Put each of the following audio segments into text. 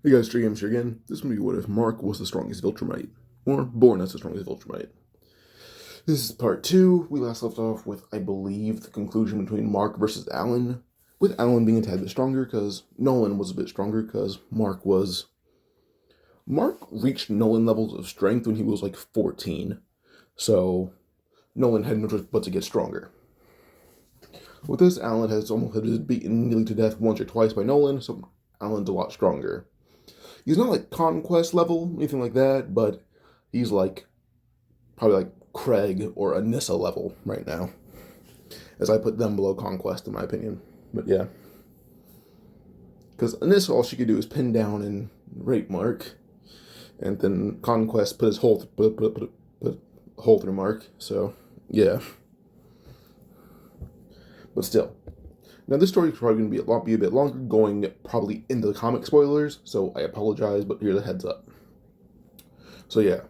Hey guys, Jay-Sensei again. This movie, what if Mark was the strongest Viltrumite? Or born as the strongest Viltrumite. This is part 2. We last left off with, I believe, the conclusion between Mark versus Alan. With Alan being a tad bit stronger, because Nolan was a bit stronger, because Mark reached Nolan levels of strength when he was like 14. So, Nolan had no choice but to get stronger. With this, Alan has almost been beaten nearly to death once or twice by Nolan, so Alan's a lot stronger. He's not like Conquest level, anything like that, but he's like, probably like Craig or Anissa level right now. As I put them below Conquest, in my opinion. But yeah. Because Anissa, all she could do is pin down and rape Mark. And then Conquest put hole through Mark. So, yeah. But still. Now, this story is probably going to be a bit longer, going probably into the comic spoilers, so I apologize, but here's a heads up. So, yeah.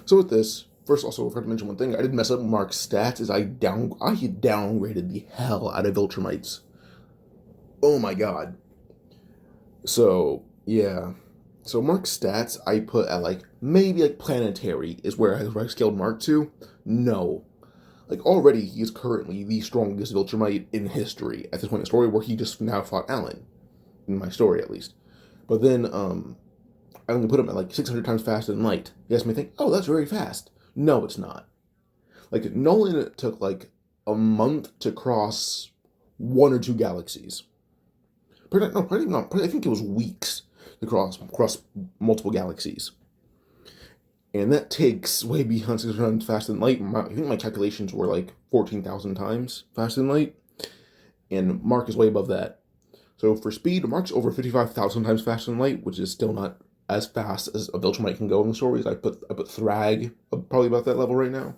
So, with this, first, also, I forgot to mention one thing. I did mess up Mark's stats, as I downgraded the hell out of Viltrumites. Oh my god. So, yeah. So, Mark's stats, I put at, maybe, planetary is where I scaled Mark to. No. Already, he is currently the strongest Viltrumite in history at this point in the story, where he just now fought Alan. In my story, at least. But then, I only put him at, 600 times faster than light. You guys may think, oh, that's very fast. No, it's not. Nolan took, a month to cross 1 or 2 galaxies. Probably not. I think it was weeks to cross multiple galaxies. And that takes way beyond 600 times faster than light. I think my calculations were 14,000 times faster than light. And Mark is way above that. So for speed, Mark's over 55,000 times faster than light, which is still not as fast as a Viltrumite can go in the stories. I put Thrag probably about that level right now.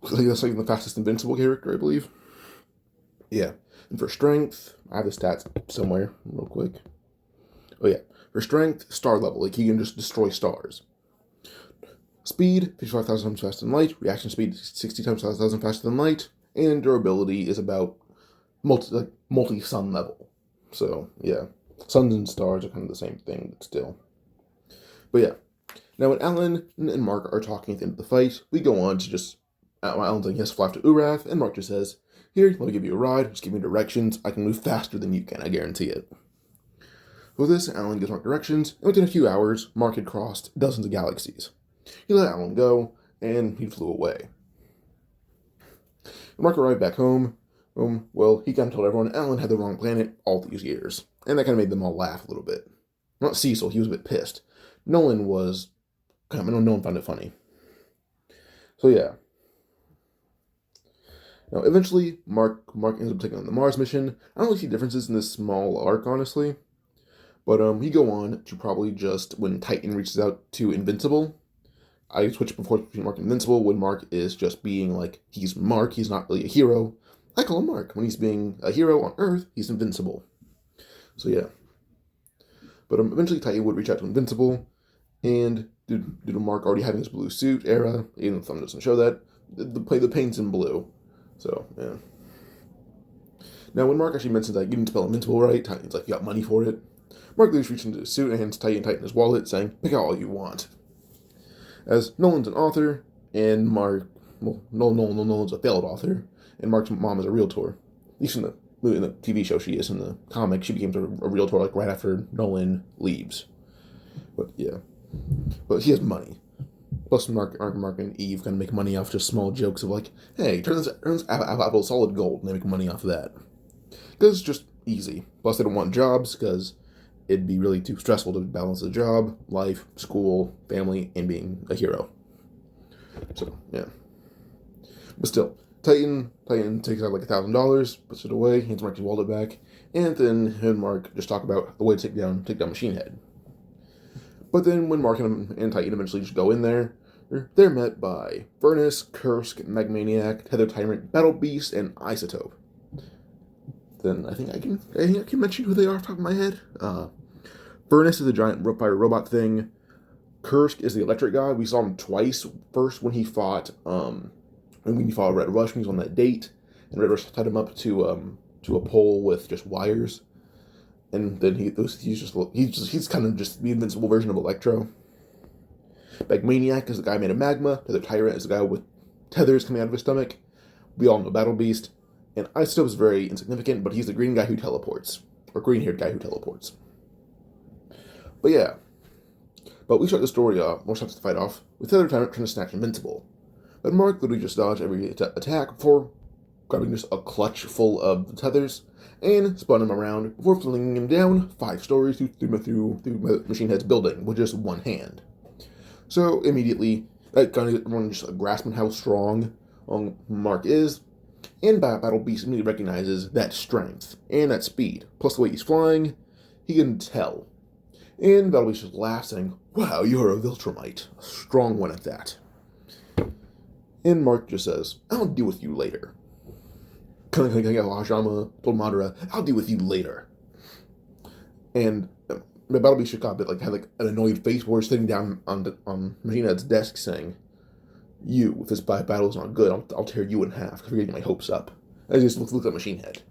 I think that's the fastest Invincible character, I believe. Yeah. And for strength, I have the stats somewhere real quick. Oh yeah. For strength, star level. He can just destroy stars. Speed, 55,000 times faster than light. Reaction speed, 60 times 1,000 faster than light. And durability is about multi-sun level. So, yeah. Suns and stars are kind of the same thing, but still. But yeah. Now, when Alan and Mark are talking at the end of the fight, we go on to just... Alan's like, he has to fly to Urath, and Mark just says, here, let me give you a ride. Just give me directions. I can move faster than you can, I guarantee it. With this, Alan gives Mark directions, and within a few hours, Mark had crossed dozens of galaxies. He let Alan go, and he flew away. When Mark arrived back home, he kind of told everyone Alan had the wrong planet all these years. And that kind of made them all laugh a little bit. Not Cecil, he was a bit pissed. Nolan found it funny. So yeah. Now, eventually, Mark ends up taking on the Mars mission. I don't really see differences in this small arc, honestly. But he go on to probably just, when Titan reaches out to Invincible, I switch before between Mark and Invincible when Mark is just being he's Mark, he's not really a hero. I call him Mark. When he's being a hero on Earth, he's Invincible. So yeah. But eventually Titan would reach out to Invincible, and due to Mark already having his blue suit era, even though the thumb doesn't show that, the paint's in blue. So, yeah. Now, when Mark actually mentions you didn't spell Invincible right, Titan's like, you got money for it. Mark leaves reaching into his suit and hands Titan his wallet, saying, pick out all you want. As Nolan's an author, and Nolan's a failed author, and Mark's mom is a realtor. At least in the TV show she is. In the comic, she becomes a realtor right after Nolan leaves. But yeah. But he has money. Plus Mark and Eve kind of make money off just small jokes of hey, turn this apple solid gold, and they make money off of that. Because it's just easy. Plus they don't want jobs, because it'd be really too stressful to balance a job, life, school, family, and being a hero. So, yeah. But still, Titan takes out $1,000, puts it away, hands Mark his wallet back, and then him and Mark just talk about the way to take down Machine Head. But then when Mark and Titan eventually just go in there, they're met by Furnace, Kursk, Megmaniac, Tether Tyrant, Battle Beast, and Isotope. Then I think I can mention who they are off the top of my head. Furnace is a giant fire robot thing. Kursk is the electric guy. We saw him twice. First when he fought Red Rush when he was on that date, and Red Rush tied him up to a pole with just wires. And then he's kind of just the invincible version of Electro. Magmaniac is the guy made of magma. The Tyrant is the guy with tethers coming out of his stomach. We all know Battle Beast. And Isotope is very insignificant, but he's the green guy who teleports. Or green-haired guy who teleports. But yeah. But we start the story more shots to fight off, with the other Tyrant trying to snatch Invincible. But Mark literally just dodged every attack before grabbing just a clutch full of the tethers, and spun him around before flinging him down 5 stories through Machine Head's building with just one hand. So immediately, everyone just grasping how strong Mark is, and Battle Beast immediately recognizes that strength and that speed, plus the way he's flying, he can tell. And Battle Beast just laughs, saying, "Wow, you're a Viltrumite, a strong one at that." And Mark just says, "I'll deal with you later." Kind of like Hajama told Madara, "I'll deal with you later." And the Battle Beast had an annoyed face where he's sitting down on Machine Head's desk saying, "You, if this battle's not good, I'll tear you in half for getting my hopes up." I just looked at Machine Head.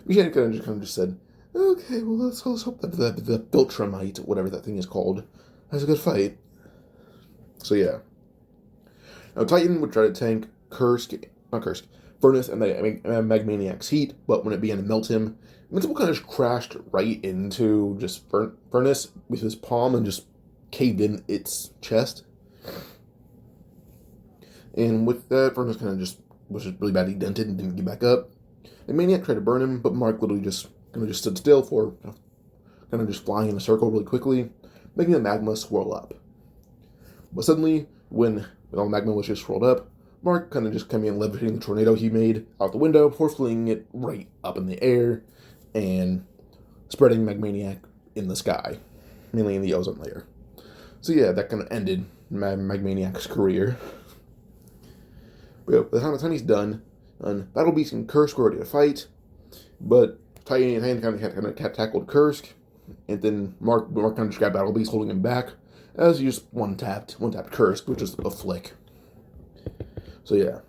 Machine Head kind of just said, "Okay, well, let's hope that the Viltrumite, whatever that thing is called, has a good fight." So yeah. Now Titan would try to tank Furnace and Magmaniac's heat, but when it began to melt him, Invincible kind of just crashed right into just Furnace with his palm and just caved in its chest. And with that, Furnace kind of just was just really badly dented and didn't get back up. And Maniac tried to burn him, but Mark literally just stood still for kind of just flying in a circle really quickly, making the magma swirl up. But suddenly, when all the magma was just swirled up, Mark kind of just came in, levitating the tornado he made out the window before flinging it right up in the air and spreading Magmaniac in the sky, mainly in the ozone layer. So yeah, that kind of ended Magmaniac's career. But by the time he's done, Battle Beast and Kursk were ready to fight, but Titan kind of tackled Kursk, and then Mark kind of just grabbed Battle Beast, holding him back, as he just one-tapped Kursk, which is a flick. So yeah.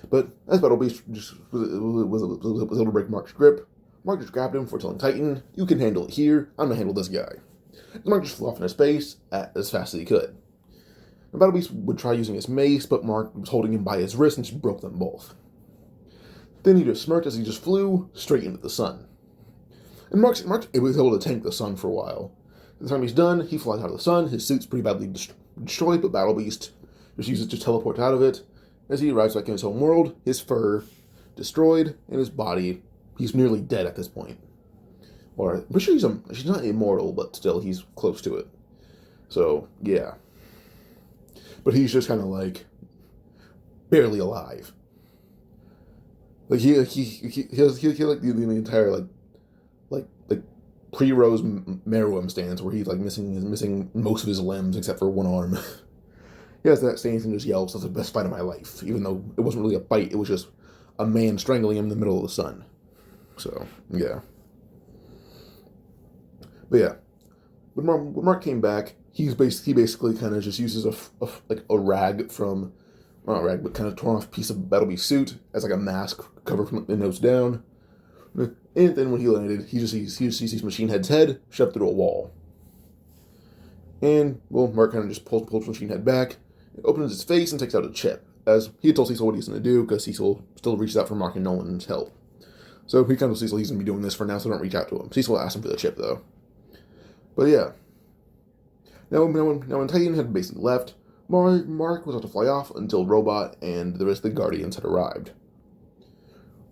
But as Battle Beast just was able to break Mark's grip, Mark just grabbed him for telling Titan, "You can handle it here, I'm gonna handle this guy." And Mark just flew off into space as fast as he could. And Battle Beast would try using his mace, but Mark was holding him by his wrist and just broke them both. Then he just smirked as he just flew straight into the sun. And Mark was able to tank the sun for a while. By the time he's done, he flies out of the sun, his suit's pretty badly destroyed, but Battle Beast just uses to teleport out of it. As he arrives back in his home world, his fur destroyed, and his body, he's nearly dead at this point. Or, I'm pretty sure she's not immortal, but still, he's close to it. So, yeah. But he's just kind of like, barely alive. Like, he has like the entire, like pre-Rose Meruem stance, where he's like missing most of his limbs except for one arm. He has that stance and just yells, "That's the best fight of my life," even though it wasn't really a fight, it was just a man strangling him in the middle of the sun. So, yeah. But yeah. When Mark came back, he basically kind of just uses a rag from, not a rag, but kind of torn off piece of Battle Beast suit as like a mask covered from the nose down. And then when he landed, he just sees Machine Head's head shoved through a wall. And, well, Mark kind of just pulls Machine Head back, opens his face, and takes out a chip, as he had told Cecil what he's going to do, because Cecil still reaches out for Mark and Nolan's help. So he kind of tells Cecil he's going to be doing this for now, so don't reach out to him. Cecil asked him for the chip, though. But yeah. Now when Titan had basically left, Mark was about to fly off until Robot and the rest of the Guardians had arrived.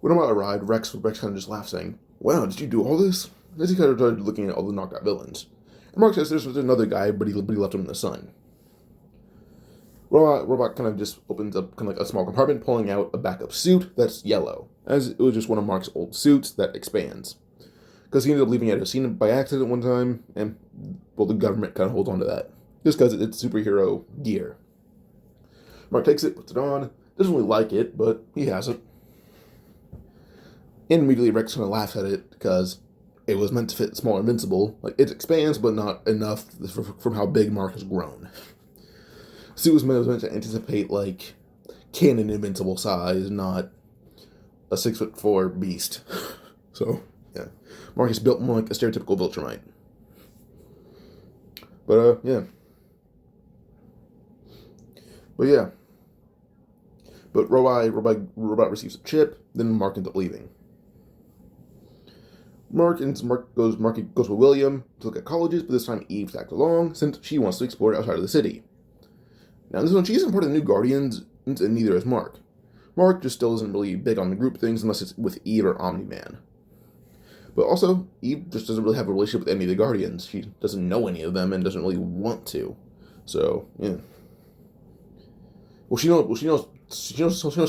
When Robot arrived, Rex kind of just laughed, saying, "Wow, did you do all this?" As he kind of started looking at all the knocked out villains. And Mark says there's another guy, but he left him in the sun. Robot kind of just opens up kind of like a small compartment, pulling out a backup suit that's yellow, as it was just one of Mark's old suits that expands. Because he ended up leaving it at a scene by accident one time, and, well, the government kind of holds on to that. Just because it's superhero gear. Mark takes it, puts it on, doesn't really like it, but he has it. And immediately Rex kind of laughs at it, because it was meant to fit smaller Invincible. Like, it expands, but not enough from how big Mark has grown. The suit was meant to anticipate, like, canon Invincible size, not a 6'4" beast. So, yeah. Mark is built more like a stereotypical Viltrumite. But, yeah. But, yeah. But Robot receives a chip, then Mark ends up leaving. Mark goes with William to look at colleges, but this time Eve tags along since she wants to explore outside of the city. Now, this one, she isn't part of the New Guardians, and neither is Mark. Mark just still isn't really big on the group things unless it's with Eve or Omni-Man. But also, Eve just doesn't really have a relationship with any of the Guardians. She doesn't know any of them and doesn't really want to. So, yeah. Well, she knows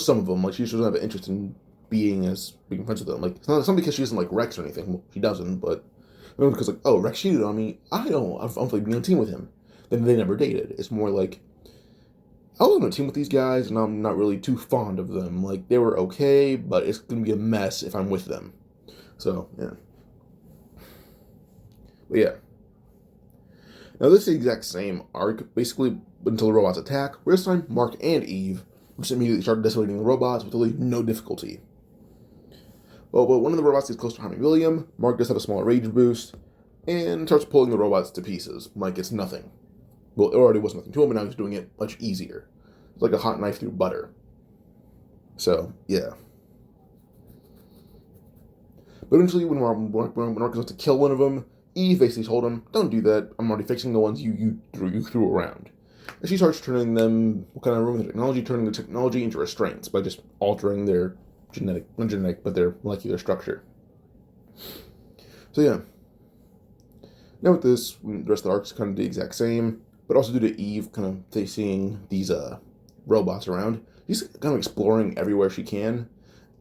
some of them. Like, she doesn't have an interest in being friends with them. Like, it's not because she doesn't like Rex or anything. Well, she doesn't, but because like, oh, Rex cheated on me. I'm like being on a team with him. Then they never dated. It's more like, I was on a team with these guys, and I'm not really too fond of them. Like, they were okay, but it's gonna be a mess if I'm with them. So, yeah. But yeah. Now, this is the exact same arc, basically, until the robots attack, where this time, Mark and Eve just immediately start decimating the robots with really no difficulty. Well, but one of the robots gets close to harming William, Mark does have a small rage boost, and starts pulling the robots to pieces, like it's nothing. Well, it already was nothing to him, and now he's doing it much easier. It's like a hot knife through butter. So, yeah. But eventually, when Mark goes to kill one of them, Eve basically told him, "Don't do that. I'm already fixing the ones you threw around." And she starts turning them, turning the technology into restraints by just altering their not their molecular structure. So yeah. Now with this, the rest of the arc's kind of the exact same, but also due to Eve kind of seeing these robots around, she's kind of exploring everywhere she can,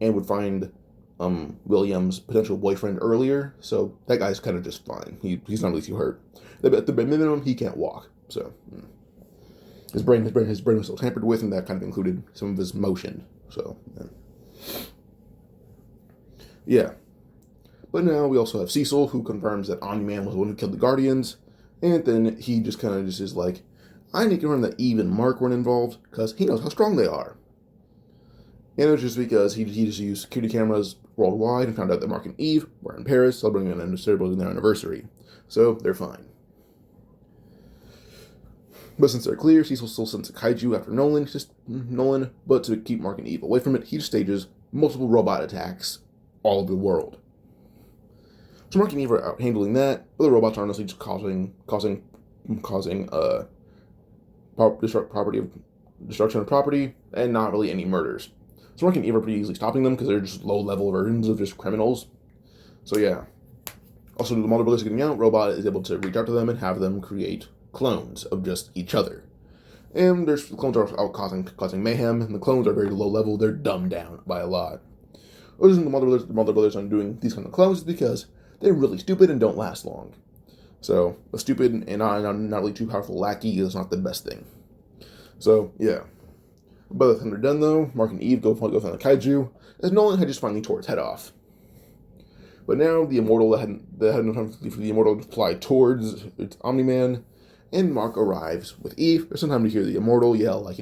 and would find William's potential boyfriend earlier, so that guy's kind of just fine. He's not really too hurt. At the minimum, he can't walk, so his brain was still tampered with, and that kind of included some of his motion. So yeah. But now we also have Cecil, who confirms that Omni-Man was the one who killed the Guardians, and then he just kind of just is like, I need to confirm that Eve and Mark weren't involved, because he knows how strong they are. And it was just because he just used security cameras worldwide and found out that Mark and Eve were in Paris celebrating their anniversary. So they're fine. But since they're clear, Cecil still sends a kaiju after Nolan, but to keep Mark and Eve away from it, he just stages multiple robot attacks all over the world. So Mark and Eve are out handling that, but the robots are honestly just causing destruction of property, and not really any murders. So Mark and Eve are pretty easily stopping them because they're just low-level versions of just criminals. So yeah. Also, the Mulder brothers getting out, Robot is able to reach out to them and have them create clones of just each other. And the clones are out causing mayhem, and the clones are very low-level. They're dumbed down by a lot. The reason the Mulder brothers aren't doing these kind of clones is because they're really stupid and don't last long. So, a stupid and not really too powerful lackey is not the best thing. So, yeah. By the time they're done, though, Mark and Eve go find the kaiju, as Nolan had just finally tore its head off. But now, the Immortal that had no time for the Immortal to fly towards its Omni-Man, and Mark arrives with Eve. There's some time to hear the Immortal yell, like,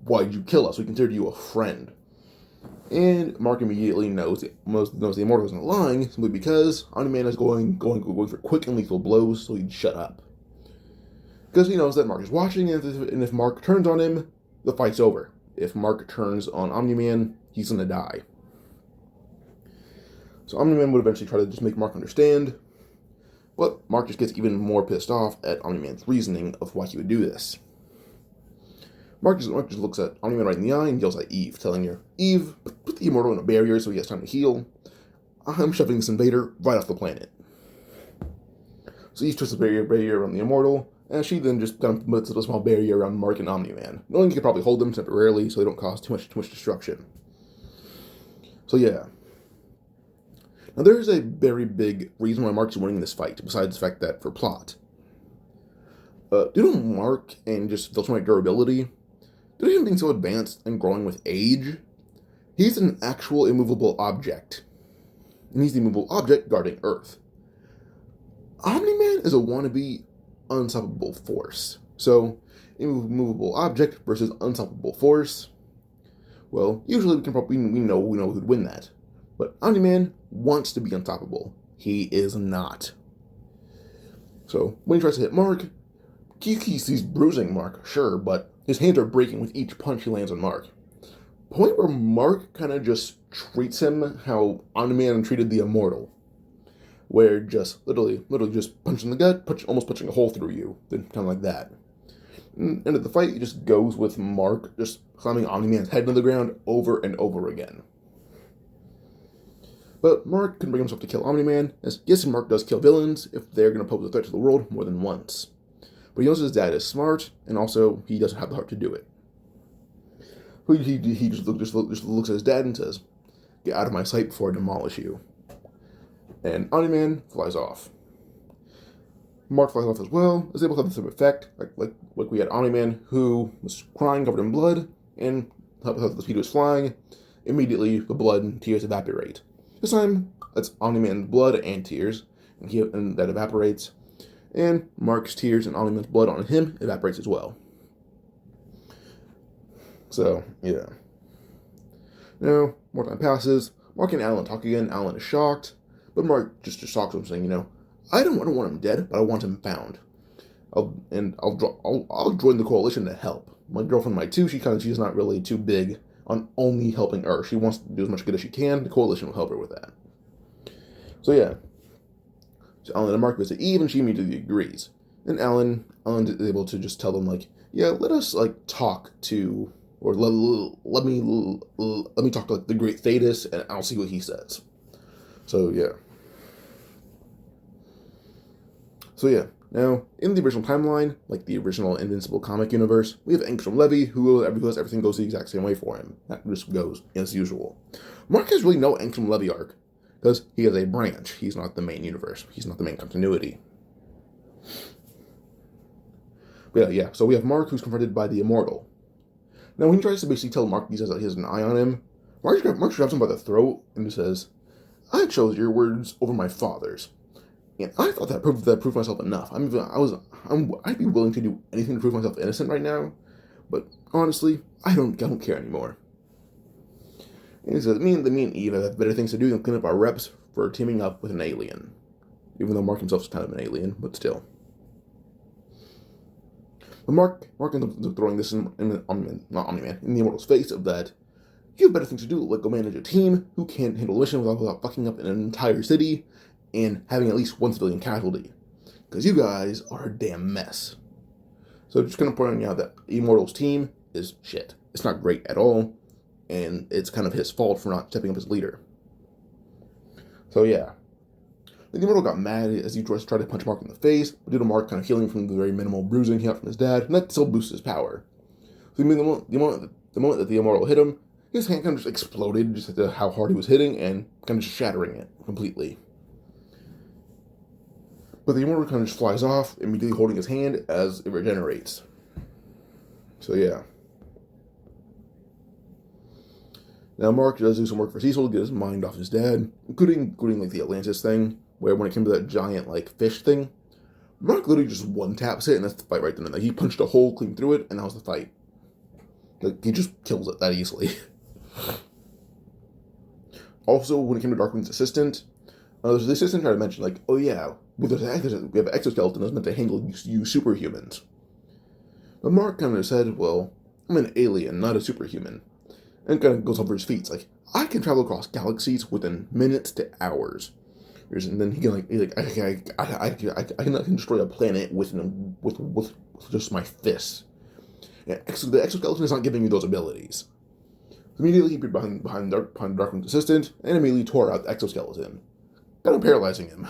why'd you kill us? We considered you a friend. And Mark immediately knows the Immortal isn't lying, simply because Omni-Man is going for quick and lethal blows, so he'd shut up. Because he knows that Mark is watching, and if Mark turns on him, the fight's over. If Mark turns on Omni-Man, he's gonna die. So Omni-Man would eventually try to just make Mark understand, but Mark just gets even more pissed off at Omni-Man's reasoning of why he would do this. Mark just looks at Omni-Man right in the eye and yells at Eve, telling her, Eve, put the Immortal in a barrier so he has time to heal. I'm shoving this invader right off the planet. So Eve twists the barrier around the Immortal, and she then just kind of puts a small barrier around Mark and Omni-Man, knowing he could probably hold them temporarily so they don't cause too much destruction. So yeah. Now there's a very big reason why Mark's winning this fight, besides the fact that for plot. Due to Mark and just Viltrumite durability, due to him being so advanced and growing with age, he's an actual immovable object. And he's the immovable object guarding Earth. Omni-Man is a wannabe unstoppable force. So, immovable object versus unstoppable force. Well, usually we know who'd win that. But Omni-Man wants to be unstoppable. he is not. So when he tries to hit Mark, he's bruising Mark, sure, but his hands are breaking with each punch he lands on Mark. Point where Mark kind of just treats him how Omni-Man treated the Immortal, where just literally just punching the gut, almost punching a hole through you, then kind of like that. And at the fight, he just goes with Mark just slamming Omni-Man's head into the ground over and over again. But Mark can bring himself to kill Omni-Man, as yes, Mark does kill villains if they're going to pose a threat to the world more than once. But he knows his dad is smart, and also he doesn't have the heart to do it. He just looks at his dad and says, "Get out of my sight before I demolish you." And Omni-Man flies off. Mark flies off as well, is able to have the same effect, like we had Omni-Man, who was crying, covered in blood, and the speed was flying. Immediately, the blood and tears evaporate. This time, that's Omni-Man's blood and tears, and that evaporates. And Mark's tears and Omni-Man's blood on him evaporates as well. So, yeah. Now, more time passes. Mark and Alan talk again. Alan is shocked, but Mark just talks to him, saying, I don't want him dead, but I want him found. I'll join the coalition to help. My girlfriend might too. She's not really too big on only helping Earth. She wants to do as much good as she can. The coalition will help her with that. So yeah. So Alan and Mark visit Eve, and she immediately agrees. And Alan is able to just tell them, let us talk to, or let me talk to the great Thetis, and I'll see what he says. So yeah. Now, in the original timeline, like the original Invincible comic universe, we have Angstrom Levy, who everything goes the exact same way for him. That just goes as usual. Mark has really no Angstrom Levy arc, because he has a branch. He's not the main universe. He's not the main continuity. But yeah, so we have Mark, who's confronted by the Immortal. Now, when he tries to basically tell Mark he has an eye on him, Mark grabs him by the throat and he says, "I chose your words over my father's." And I thought that proved myself enough. I'd be willing to do anything to prove myself innocent right now, but honestly, I don't care anymore. And he says, me and Eve have better things to do than clean up our reps for teaming up with an alien. Even though Mark himself is kind of an alien, but still. But Mark ends up throwing this in the Immortal's face of that, you have better things to do, like go manage a team who can't handle a mission without fucking up an entire city and having at least one civilian casualty. Because you guys are a damn mess. So just kind of pointing out that Immortal's team is shit. It's not great at all, and it's kind of his fault for not stepping up as leader. So yeah. The Immortal got mad as he tried to punch Mark in the face, but due to Mark kind of healing from the very minimal bruising he got from his dad, and that still boosts his power. So the moment that the Immortal hit him, his hand kind of just exploded, just at how hard he was hitting, and kind of just shattering it completely. But the Immortal kind of just flies off, immediately holding his hand as it regenerates. So yeah. Now Mark does do some work for Cecil to get his mind off his dad, including the Atlantis thing, where when it came to that giant fish thing, Mark literally just one-taps it, and that's the fight right then and there. He punched a hole clean through it, and that was the fight. He just kills it that easily. Also, when it came to Darkwing's assistant, the assistant tried to mention, we have an exoskeleton that's meant to handle you superhumans. But Mark kind of said, well, I'm an alien, not a superhuman. And kind of goes over his feats, I can travel across galaxies within minutes to hours. And then he can I can destroy a planet with just my fists. Yeah, the exoskeleton is not giving you those abilities. Immediately he appeared behind Darkwing's assistant and immediately tore out the exoskeleton, kind of paralyzing him.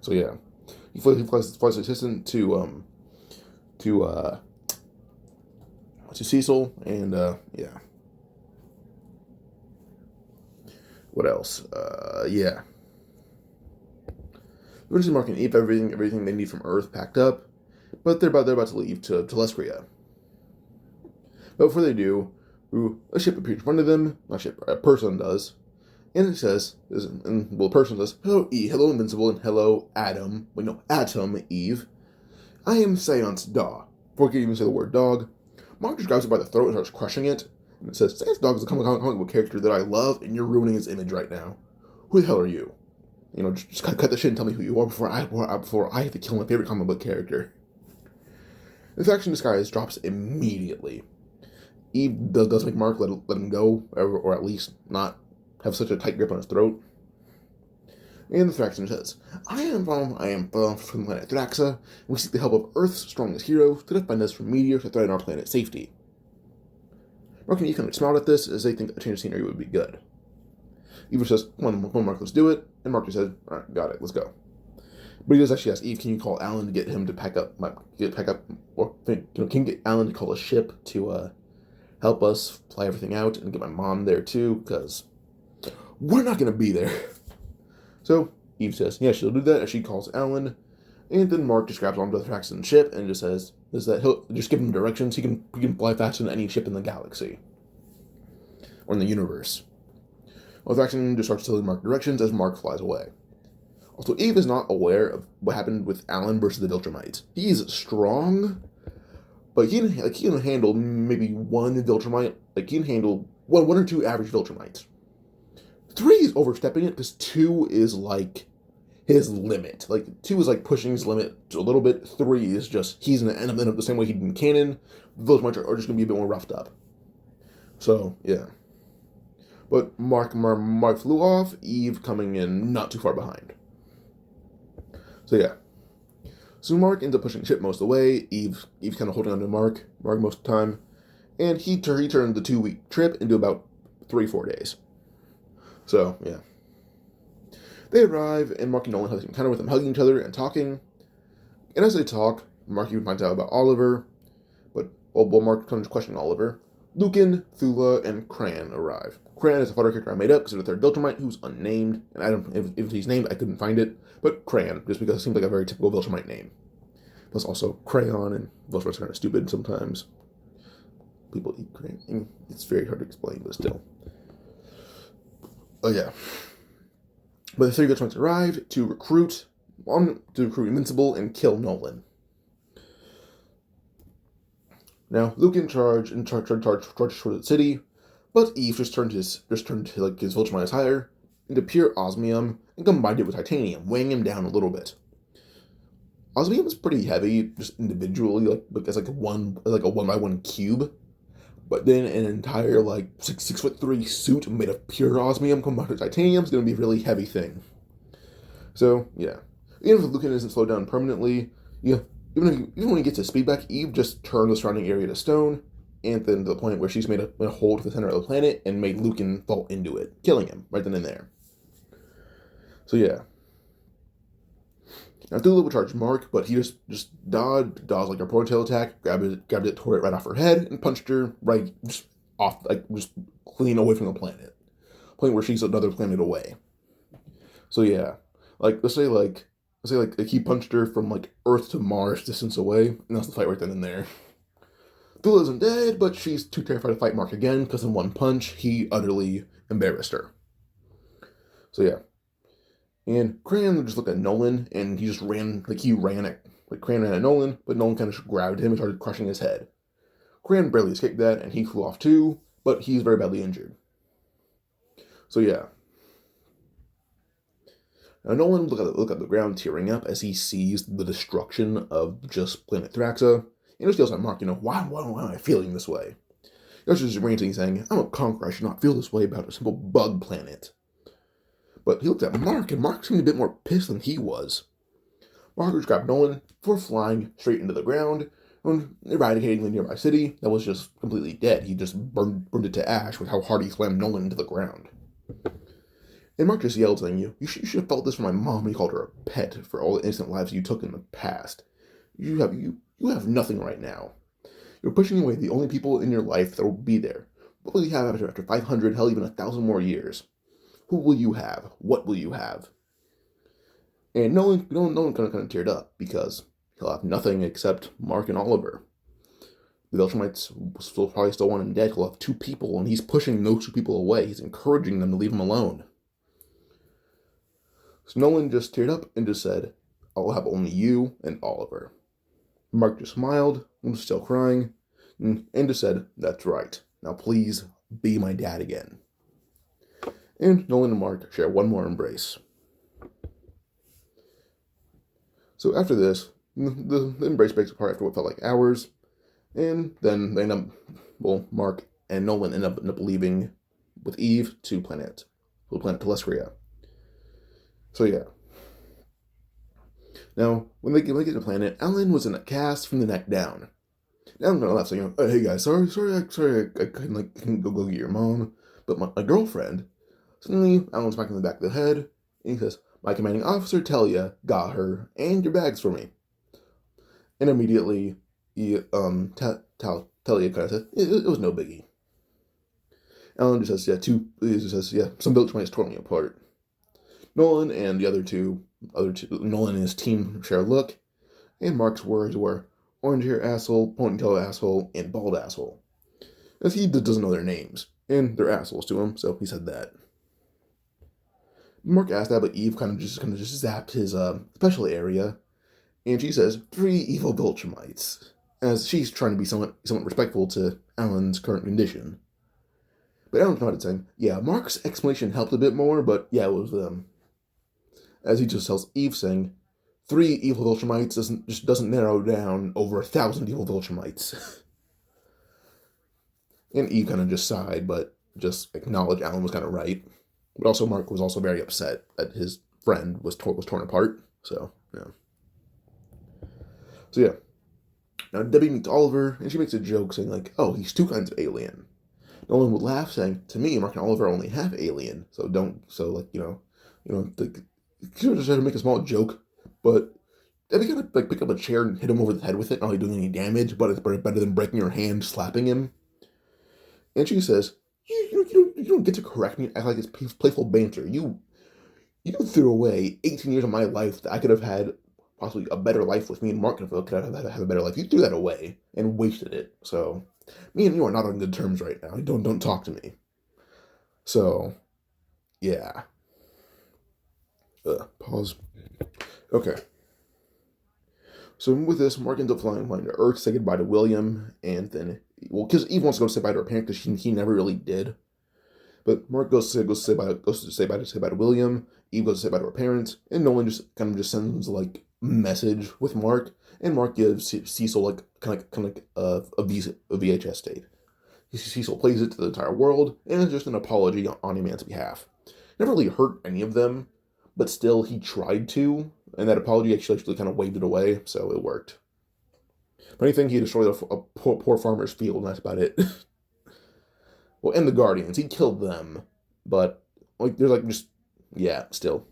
So yeah, he flies the assistant to Cecil, and yeah. What else? Yeah. Eventually, Mark and Eve have everything they need from Earth packed up, but they're about to leave to Telescria. But before they do, a ship appears in front of them. Not ship, a person does, and it says, the person says, "Hello, Eve. Hello, Invincible, and hello, Atom. Wait, no, Atom, Eve. I am Seance Daw." Before he can even say the word dog, Mark just grabs it by the throat and starts crushing it. And it says, "Seance Dog is a comic book character that I love, and you're ruining his image right now. Who the hell are you?" just cut the shit and tell me who you are before I have to kill my favorite comic book character. The Thraxan disguise drops immediately. Eve does make Mark let him go, or at least not have such a tight grip on his throat. And the Thraxan says, I am from the planet Thraxa, and we seek the help of Earth's strongest heroes to defend us from meteors that threaten our planet's safety. Mark and Eve kind of smiled at this, as they think a change of scenery would be good. Eve says, come on, Mark, let's do it. And Mark just says, alright, got it, let's go. But he does actually ask Eve, can you call Alan to get him to pack up, or can you get Alan to call a ship to help us fly everything out and get my mom there too, because we're not going to be there. So Eve says, yeah, she'll do that, as she calls Alan. And then Mark just grabs onto the Thraxan ship and just says that he'll just give him directions. He can fly faster than any ship in the galaxy or in the universe. Well, Thraxan just starts telling Mark directions as Mark flies away. Also, Eve is not aware of what happened with Alan versus the Viltrumite. He's strong, but he can handle maybe one Viltrumite. He can handle one or two average Viltrumites. 3 is overstepping it, because 2 is his limit. 2 is pushing his limit a little bit. 3 is just, he's going to end up the same way he did in canon. Viltrumites are just going to be a bit more roughed up. So, yeah. But Mark flew off, Eve coming in not too far behind. So, yeah. So Mark ends up pushing the ship most of the way. Eve's kind of holding on to Mark most of the time. And he turned the 2-week trip into about 3-4 days. So, yeah. They arrive, and Mark and Nolan have this encounter with them hugging each other and talking. And as they talk, Mark even finds out about Oliver. But while Mark comes questioning Oliver, Lucan, Thula, and Cran arrive. Cran is a fodder character I made up because of the third Viltrumite who's unnamed. And I don't, if he's named, I couldn't find it. But Cran, just because it seems like a very typical Viltrumite name. Plus also Crayon, and Viltrumites are kind of stupid sometimes. People eat crayon. It's very hard to explain, but still. Oh, yeah. But the 3 Viltrumites arrived to recruit Invincible and kill Nolan. Now, Luke in charge for the city, but Eve just turned his Viltrumite higher into pure osmium and combined it with titanium, weighing him down a little bit. Osmium is pretty heavy, just individually, as a 1x1 cube. But then an entire 6'3" suit made of pure osmium combined with titanium is going to be a really heavy thing. So yeah, even if Lucan isn't slowed down permanently, even when he gets his speed back, Eve just turned the surrounding area to stone, and then to the point where she's made a hole to the center of the planet and made Lucan fall into it, killing him right then and there. So yeah. Now Thula would charge Mark, but he just dodged a ponytail attack, grabbed it, tore it right off her head, and punched her just clean away from the planet. Point where she's another planet away. So yeah. Let's say he punched her from Earth to Mars distance away, and that's the fight right then and there. Thula isn't dead, but she's too terrified to fight Mark again, because in one punch, he utterly embarrassed her. So yeah. And Cran just looked at Nolan, and he just ran, Cran ran at Nolan, but Nolan kind of grabbed him and started crushing his head. Cran barely escaped that, and he flew off too, but he's very badly injured. So yeah. Now Nolan look at the ground, tearing up as he sees the destruction of just planet Thraxa, and just yells at Mark, why am I feeling this way? He was just ranting, saying, I'm a conqueror, I should not feel this way about a simple bug planet. But he looked at Mark, and Mark seemed a bit more pissed than he was. Mark just grabbed Nolan before flying straight into the ground and eradicating the nearby city that was just completely dead. He just burned it to ash with how hard he slammed Nolan into the ground. And Mark just yelled, saying, you should have felt this from my mom when you called her a pet for all the innocent lives you took in the past. You have nothing right now. You're pushing away the only people in your life that will be there. What will you have after 500, hell, even 1,000 more years? Who will you have? What will you have? And Nolan kind of teared up, because he'll have nothing except Mark and Oliver. The Viltrumites probably still want him dead. He'll have 2 people, and he's pushing those 2 people away. He's encouraging them to leave him alone. So Nolan just teared up and just said, I'll have only you and Oliver. Mark just smiled, and was still crying, and just said, that's right. Now please be my dad again. And Nolan and Mark share one more embrace. So after this, the embrace breaks apart after what felt like hours, and then they end up, well, Mark and Nolan end up leaving with Eve to planet Telescria. So yeah. Now, when they get to the planet, Alan was in a cast from the neck down. Now I'm gonna laugh, saying, "Oh, hey guys, sorry, I couldn't go get your mom, but my girlfriend." Suddenly, Alan's back in the back of the head, and he says, "My commanding officer, Telia, got her, and your bags for me." And immediately, Telia kind of said, it was no biggie. Alan just says, some Viltrumites tore me apart. Nolan and the other two, Nolan and his team share a look, and Mark's words were, "Orange hair asshole, ponytail asshole, and bald asshole." As he doesn't know their names, and they're assholes to him, so he said that. Mark asked that, but Eve kind of just zapped his special area, and she says, "3 evil Viltrumites," as she's trying to be somewhat respectful to Alan's current condition. But Alan nodded, saying, "Yeah, Mark's explanation helped a bit more, but yeah, it was them." As he just tells Eve, saying, 3 evil Viltrumites doesn't narrow down over 1,000 evil Viltrumites. And Eve kind of just sighed, but just acknowledged Alan was kind of right. But also Mark was also very upset that his friend was torn apart. So, yeah. So, yeah. Now, Debbie meets Oliver, and she makes a joke saying, like, "Oh, he's 2 kinds of alien." Nolan would laugh, saying, "To me, Mark and Oliver are only half alien, so just try to make a small joke, but Debbie kind of pick up a chair and hit him over the head with it, not really doing any damage, but it's better than breaking your hand slapping him." And she says, you don't get to correct me and act like it's playful banter. You threw away 18 years of my life that I could have had possibly a better life with me, and Mark could have a better life. You threw that away and wasted it. So me and you are not on good terms right now. Don't talk to me. So yeah. Pause. Okay. So with this, Mark ends up flying to Earth to say goodbye to William, and then, because Eve wants to go say bye to her parents, because he never really did. But Mark goes to say bye to William. Eve goes to say bye to her parents, and Nolan just sends like message with Mark, and Mark gives Cecil like kind of a VHS tape. Cecil plays it to the entire world, and it's just an apology on Omni-Man's behalf. Never really hurt any of them, but still he tried to, and that apology actually kind of waved it away, so it worked. If anything, he destroyed a poor farmer's field, and that's about it. Well, and the Guardians, he killed them, but still.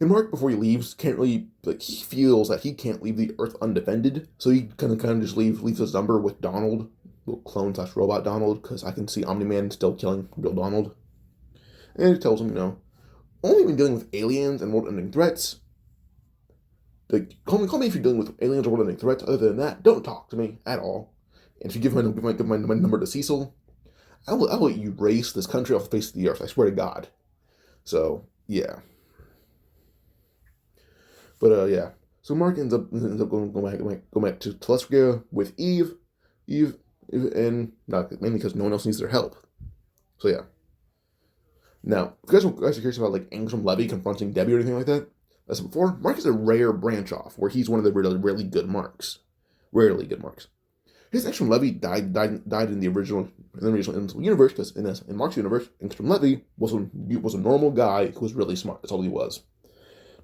And Mark, before he leaves, can't really, he feels that he can't leave the Earth undefended, so he kind of just leaves his number with Donald, clone/robot Donald, because I can see Omni-Man still killing real Donald. And it tells him, only when dealing with aliens and world-ending threats. Call me if you're dealing with aliens or world-ending threats. Other than that, don't talk to me at all. And if you give my number to Cecil, I will erase this country off the face of the earth. I swear to God. So yeah. But yeah. So Mark ends up going back to Telescria with Eve, and mainly because no one else needs their help. So yeah. Now, if you guys are curious about Angstrom Levy confronting Debbie or anything like that, as I said before, Mark is a rare branch off where he's one of the really good Marks. Rarely good Marks. His Angstrom Levy died in the original Invincible universe, because in Mark's universe, Angstrom Levy was a normal guy who was really smart. That's all he was.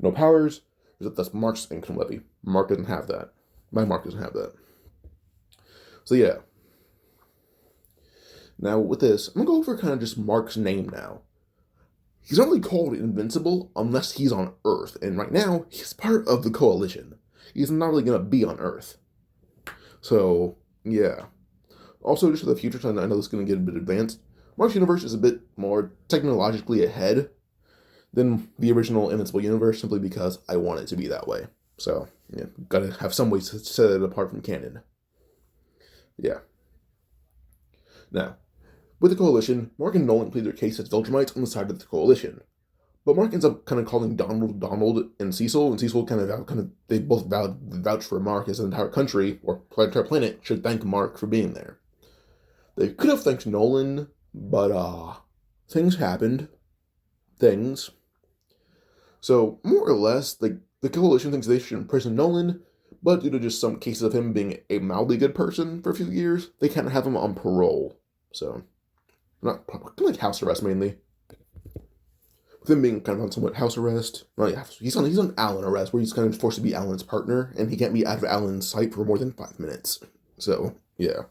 No powers. That's Mark's Angstrom Levy. Mark doesn't have that. My Mark doesn't have that. So yeah. Now with this, I'm gonna go over kind of just Mark's name now. He's not really called Invincible unless he's on Earth, and right now, he's part of the Coalition. He's not really going to be on Earth. So, yeah. Also, just for the future, I know this is going to get a bit advanced, Mark's universe is a bit more technologically ahead than the original Invincible universe, simply because I want it to be that way. So, yeah, gotta have some ways to set it apart from canon. Yeah. Now, with the Coalition, Mark and Nolan plead their case as Viltrumites on the side of the Coalition. But Mark ends up kind of calling Donald and Cecil they both vouch for Mark, as the entire country, or the entire planet, should thank Mark for being there. They could have thanked Nolan, but things happened. So, more or less, like, the Coalition thinks they should imprison Nolan, but due to just some cases of him being a mildly good person for a few years, they can't have him on parole. So, not kind of like house arrest mainly. With him being kind of on somewhat house arrest, well, yeah, he's on Alan arrest, where he's kind of forced to be Alan's partner, and he can't be out of Alan's sight for more than 5 minutes. So, yeah.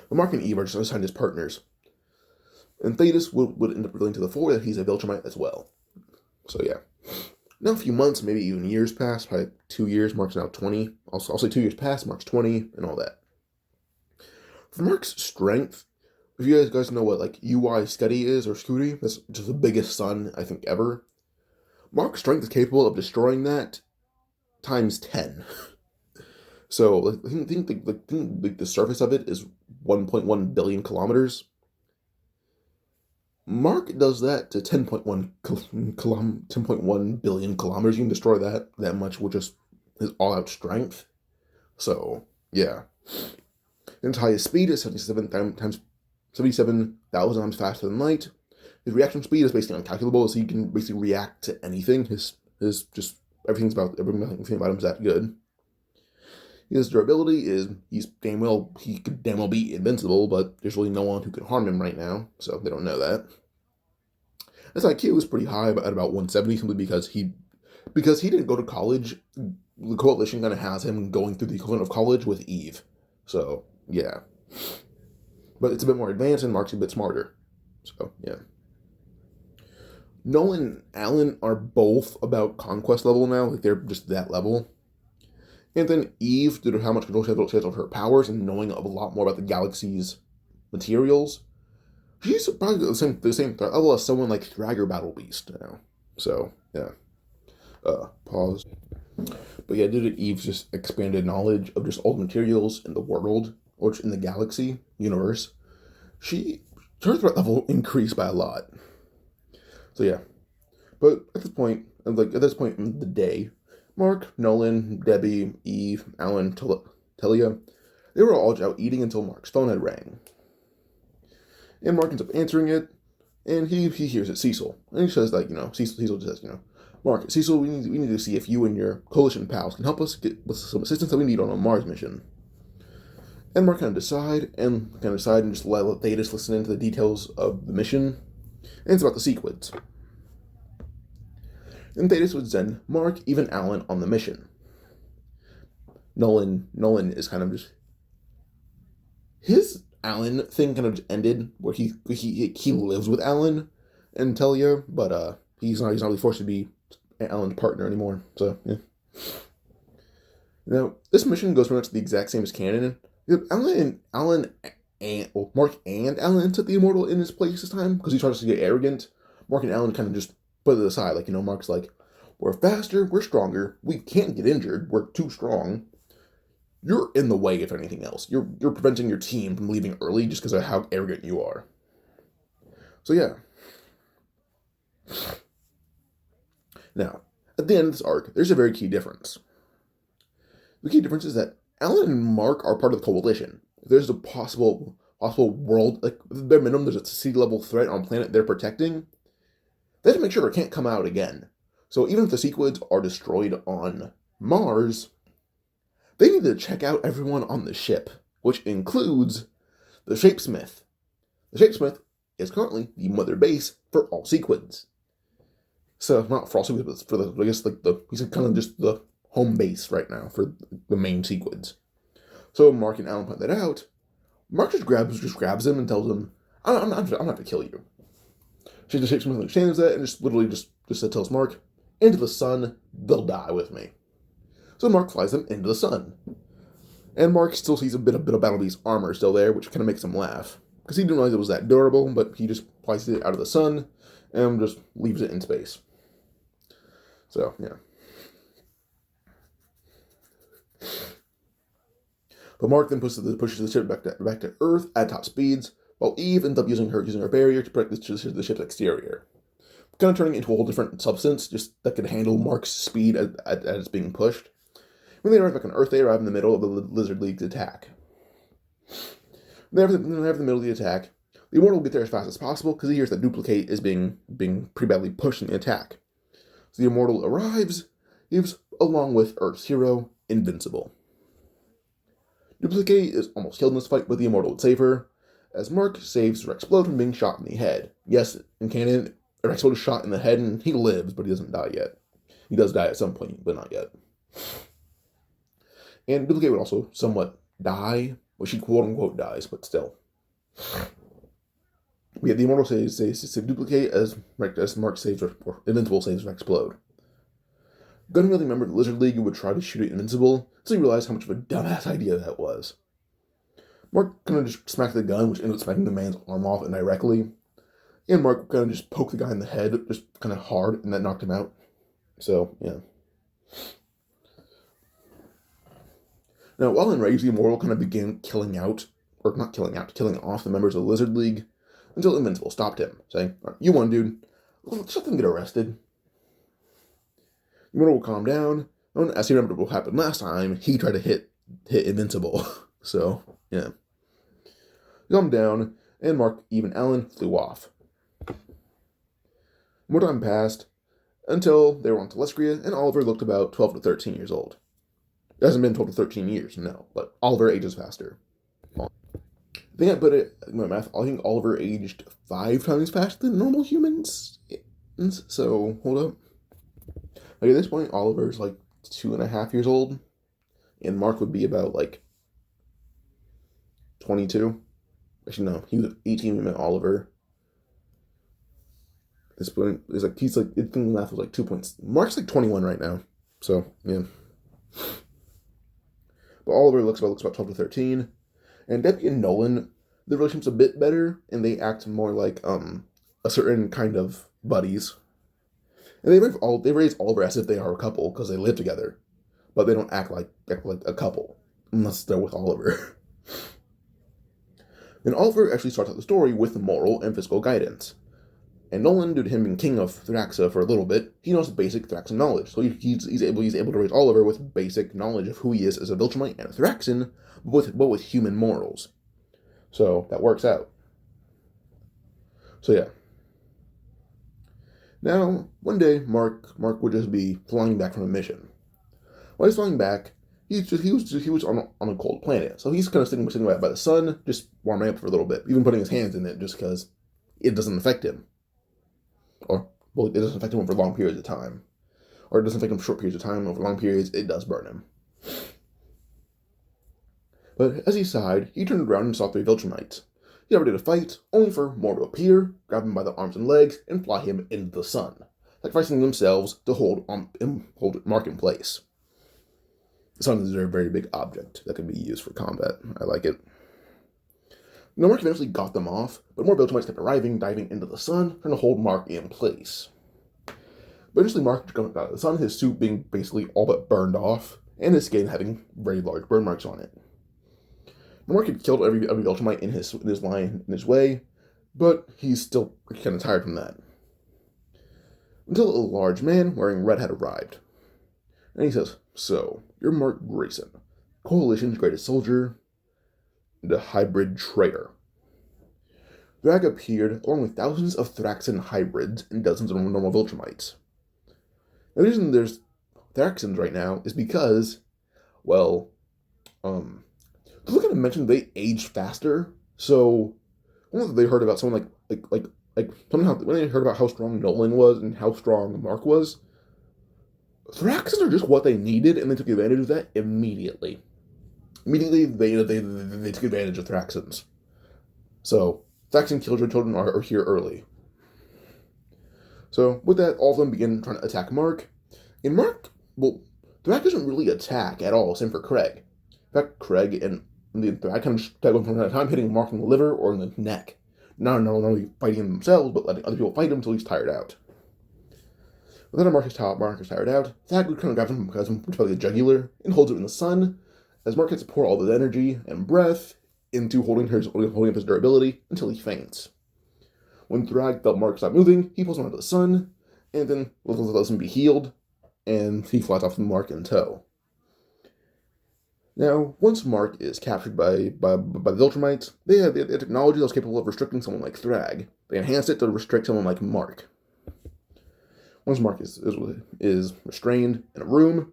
But Mark and Eve are just assigned as partners. And Thetis would end up revealing to the Four that he's a Viltrumite as well. So, yeah. Now a few months, maybe even years pass, probably 2 years, Mark's now 20. I'll say 2 years pass, Mark's 20, and all that. For Mark's strength, if you guys know what, like, UI Scuddy is, or Scooty, that's just the biggest sun, I think, ever. Mark's strength is capable of destroying that times 10. So, like, I think the surface of it is 1.1 billion kilometers. Mark does that to 10.1 billion kilometers. You can destroy that much with just his all-out strength. So, yeah. His highest speed is 77,000 times faster than light. His reaction speed is basically uncalculable, so he can basically react to anything. His just everything about him is that good. His durability is he could damn well be invincible, but there's really no one who can harm him right now, so they don't know that. His IQ is pretty high, but at about 170, simply because he didn't go to college. The Coalition kind of has him going through the equivalent of college with Eve. So, yeah. But it's a bit more advanced, and Mark's a bit smarter. So, yeah. Nolan and Alan are both about conquest level now. Like, they're just that level. And then Eve, due to how much control she has of her powers and knowing a lot more about the galaxy's materials, she's probably the same threat level as someone like Thrag or Battle Beast now. So, yeah. Pause. But yeah, due to Eve's just expanded knowledge of just all the materials in the world, or in the galaxy, universe, her threat level increased by a lot. So yeah. But at this point in the day, Mark, Nolan, Debbie, Eve, Alan, Telia, they were all out eating until Mark's phone had rang. And Mark ends up answering it, and he hears it, Cecil. And he says, like, Cecil says, Mark, Cecil, we need to see if you and your Coalition pals can help us get with some assistance that we need on a Mars mission. And Mark kind of decide and just let Thetis listen into the details of the mission. And it's about the sequids. And Thetis would send Mark, even Alan, on the mission. Nolan is kind of just... His Alan thing kind of just ended, where he lives with Alan and Telia, but he's not really forced to be Alan's partner anymore. So, yeah. Now, this mission goes pretty much the exact same as canon. Mark and Alan took the Immortal in his place this time, because he tries to get arrogant. Mark and Alan kind of just put it aside. Like, Mark's like, we're faster, we're stronger, we can't get injured, we're too strong. You're in the way, if anything else. You're preventing your team from leaving early just because of how arrogant you are. So, yeah. Now, at the end of this arc, there's a very key difference. The key difference is that Alan and Mark are part of the Coalition. If there's a possible world, like, at bare minimum, there's a sea-level threat on a planet they're protecting, they have to make sure it can't come out again. So even if the sequids are destroyed on Mars, they need to check out everyone on the ship, which includes the Shapesmith. The Shapesmith is currently the mother base for all sequids. So, not for all sequids, but he's kind of just the home base right now for the main sequids. So Mark and Alan point that out. Mark just grabs him and tells him, I'm not going to kill you. The Shapesmith understands that and just literally just tells Mark, into the sun, they'll die with me. So Mark flies them into the sun. And Mark still sees a bit of Battle Beast's armor still there, which kind of makes him laugh. Because he didn't realize it was that durable, but he just flies it out of the sun and just leaves it in space. So, yeah. But Mark then pushes the ship back to Earth at top speeds, while Eve ends up using her barrier to protect the ship's exterior. Kind of turning it into a whole different substance, just that could handle Mark's speed as it's being pushed. When they arrive back on Earth, they arrive in the middle of the Lizard League's attack. When they arrive in the middle of the attack, the Immortal will get there as fast as possible, because he hears that Duplicate is being pretty badly pushed in the attack. So the Immortal arrives, leaves along with Earth's hero, Invincible. Duplicate is almost killed in this fight, but the Immortal would save her, as Mark saves Rexplode from being shot in the head. Yes, in canon, Rexplode is shot in the head and he lives, but he doesn't die yet. He does die at some point, but not yet. And Duplicate would also somewhat die. Well, she quote-unquote dies, but still. We have the Immortal saves Duplicate as Mark saves, or Invincible saves Rexplode. Gunn really remembered the Lizard League would try to shoot at Invincible, so he realized how much of a dumbass idea that was. Mark kind of just smacked the gun, which ended up smacking the man's arm off indirectly. And Mark kind of just poked the guy in the head, just kind of hard, and that knocked him out. So, yeah. Now, while enraged, the Immortal kind of began killing off the members of the Lizard League, until Invincible stopped him, saying, "You won, dude. Let's let them get arrested." The Immortal will calm down, and as he remembered what happened last time, he tried to hit Invincible. So, yeah. He calmed down, and Mark, Eve, and Alan flew off. More time passed, until they were on Telescria, and Oliver looked about 12 to 13 years old. It hasn't been 12 to 13 years, no, but Oliver ages faster. I think I put it in my math. I think Oliver aged 5 times faster than normal humans. So, hold up. Like, at this point, Oliver's like 2.5 years old, and Mark would be about like 22. Actually, no, he was 18 when we met Oliver. This point is like I think the math was like 2 points. Mark's like 21 right now, so yeah. But Oliver looks about 12 to 13, and Debbie and Nolan, the relationship's a bit better, and they act more like a certain kind of buddies. And they raise Oliver as if they are a couple because they live together, but they don't act like a couple unless they're with Oliver. Then Oliver actually starts out the story with moral and physical guidance. And Nolan, due to him being king of Thraxa for a little bit, he knows basic Thraxan knowledge. So he's able to raise Oliver with basic knowledge of who he is as a Viltrumite and a Thraxan, but with human morals. So that works out. So yeah. Now, one day, Mark would just be flying back from a mission. While he's flying back, he was on a cold planet, so he's kind of sitting by the sun, just warming up for a little bit, even putting his hands in it just because it doesn't affect him. Or, well, it doesn't affect him over long periods of time. Or it doesn't affect him for short periods of time. Over long periods, it does burn him. But as he sighed, he turned around and saw 3 Viltrumites. He got ready to fight, only for more to appear, grab him by the arms and legs, and fly him into the sun, sacrificing themselves to hold Mark in place. The sun is a very big object that can be used for combat. I like it. Now, Mark eventually got them off, but more Viltrumites kept arriving, diving into the sun, trying to hold Mark in place. But eventually Mark got out of the sun, his suit being basically all but burned off, and his skin having very large burn marks on it. Now, Mark had killed every Viltrumite in his way, but he's still kind of tired from that. Until a large man wearing red had arrived. And he says, "So, you're Mark Grayson, Coalition's greatest soldier, the hybrid traitor." Thrag appeared along with thousands of Thraxan hybrids and dozens of normal Viltrumites. The reason there's Thraxans right now is because, well, look at mentioned they aged faster. So when they heard about someone somehow when they heard about how strong Nolan was and how strong Mark was, Thraxans are just what they needed, and they took advantage of that immediately. Immediately, they took advantage of Thraxans. So, Thraxan children are here early. So, with that, all of them begin trying to attack Mark. And Mark, well, Thrag doesn't really attack at all, same for Craig. In fact, Craig and the Thrag kind of just tag one from time to time, hitting Mark in the liver or in the neck. Not only fighting themselves, but letting other people fight him until he's tired out. But then Mark is tired out, Thrag kind of grabs him by the jugular and holds him in the sun, as Mark gets to pour all of his energy and breath into holding up his durability until he faints. When Thrag felt Mark stop moving, he pulls him out of the sun, and then lets him be healed, and he flies off with Mark in tow. Now, once Mark is captured by the Viltrumites, they have the technology that was capable of restricting someone like Thrag. They enhanced it to restrict someone like Mark. Once Mark is restrained in a room,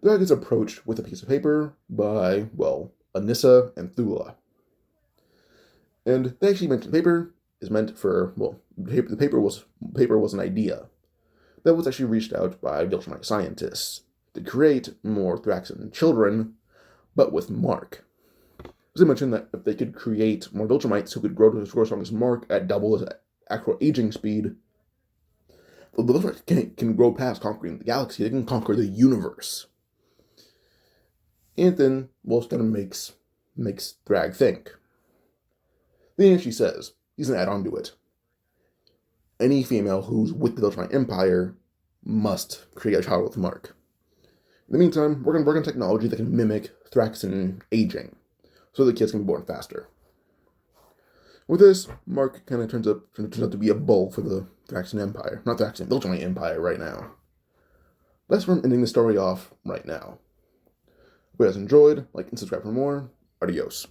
Thrag is approached with a piece of paper by, well, Anissa and Thula. And they actually mentioned the paper is meant for, well, the paper was an idea that was actually reached out by Viltrumite scientists to create more Thraxan children, but with Mark. They mentioned that if they could create more Viltrumites who could grow to the corresponding Mark at double his actual aging speed, the Viltrumites can grow past conquering the galaxy. They can conquer the universe. And then, well, it kind of makes Thrag think. Then she says, he's going to add on to it. Any female who's with the Viltrumite Empire must create a child with Mark. In the meantime, we're going to work on technology that can mimic Thraxan aging, so the kids can be born faster. With this, Mark kind of turns out to be a bull for the Thraxan Empire. Not Thraxan, Viltrumite Empire right now. That's where I'm ending the story off right now. If you guys enjoyed, like and subscribe for more. Adios.